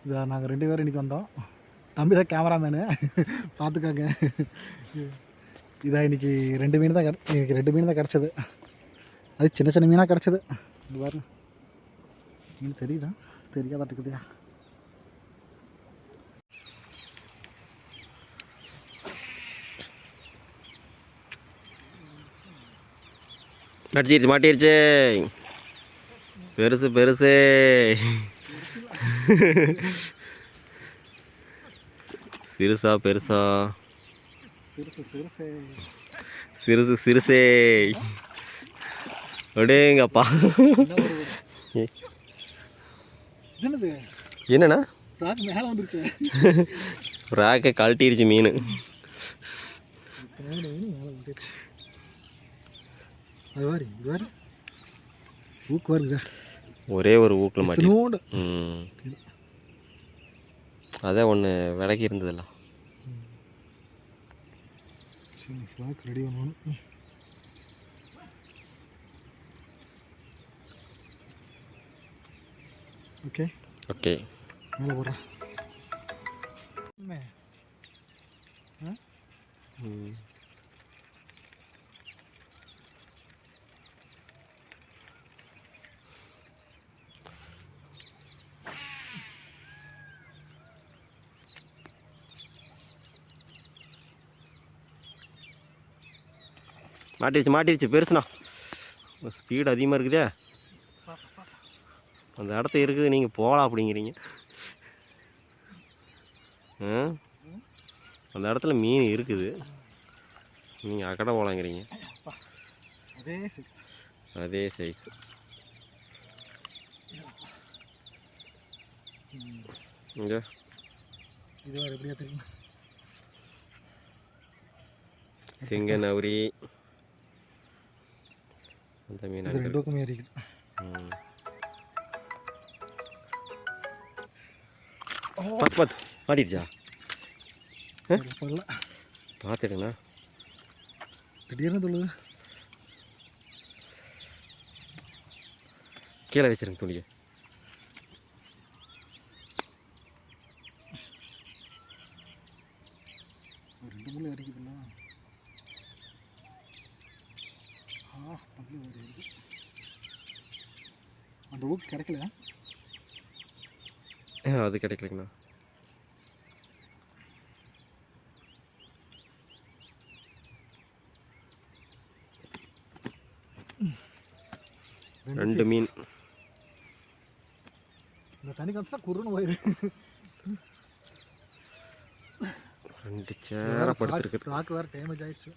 இதை நாங்கள் 2 பேரும் இன்றைக்கி வந்தோம். தம்பி தான் கேமராமேனு, பார்த்துக்காங்க. இதான் இன்றைக்கி 2 மீன் தான் இன்றைக்கி 2 மீன் தான் கிடச்சிது. அது சின்ன சின்ன மீனாக கிடச்சிது. இது பாருங்க, மீன் தெரியுதா தெரியாதாட்டுக்குதுயா. அடிச்சிருச்சு, மாட்டிருச்சு. பெருசு பெருசு. சிறுசா பெருசா? சிறுசு சிறுசே. அடேங்கப்பா. என்னண்ணா மேலே வந்துருச்சு. ராக்கை கழட்டிருச்சு மீன். அது மாதிரி இது மாதிரி ஊக்கு வருங்க. ஒரே ஒரு ஊக்கில் மாட்டி. அதான் ஒன்று விலகி இருந்ததில்ல. ஃப்ளாக் ரெடி பண்ணணும். ஓகே ஓகே, மேலே போடுறேன். மாட்டிருச்சு மாட்டிருச்சு, பெருசுண்ணா. ஸ்பீடு அதிகமாக இருக்குதே. அந்த இடத்த இருக்குது, நீங்கள் போகலாம் அப்படிங்கிறீங்க. அந்த இடத்துல மீன் இருக்குது, நீங்கள் அக்கடை போகலாங்கிறீங்க. அதே சைஸ். இங்கே சிங்கநவுரி அந்த மீன் ரெண்டுக்குமே இருக்குது. பார்த்து பார்த்து மாட்டிடுச்சா? பார்த்துடுங்கண்ணா. திடீர்னு சொல்லுது. கீழே வச்சிருங்க துணியை. ரெண்டு முள்ளு அரிக்குதுல்ல. அந்த ஊக்கு கிடைக்கல. அது கிடைக்கலங்கண்ணா. ரெண்டு மீன். இந்த தண்ணி காமிச்சா குருன்னு போயிரு. ரெண்டு சேர படுத்துருக்கு. ராக்கு வேறு டேமேஜ் ஆயிடுச்சு.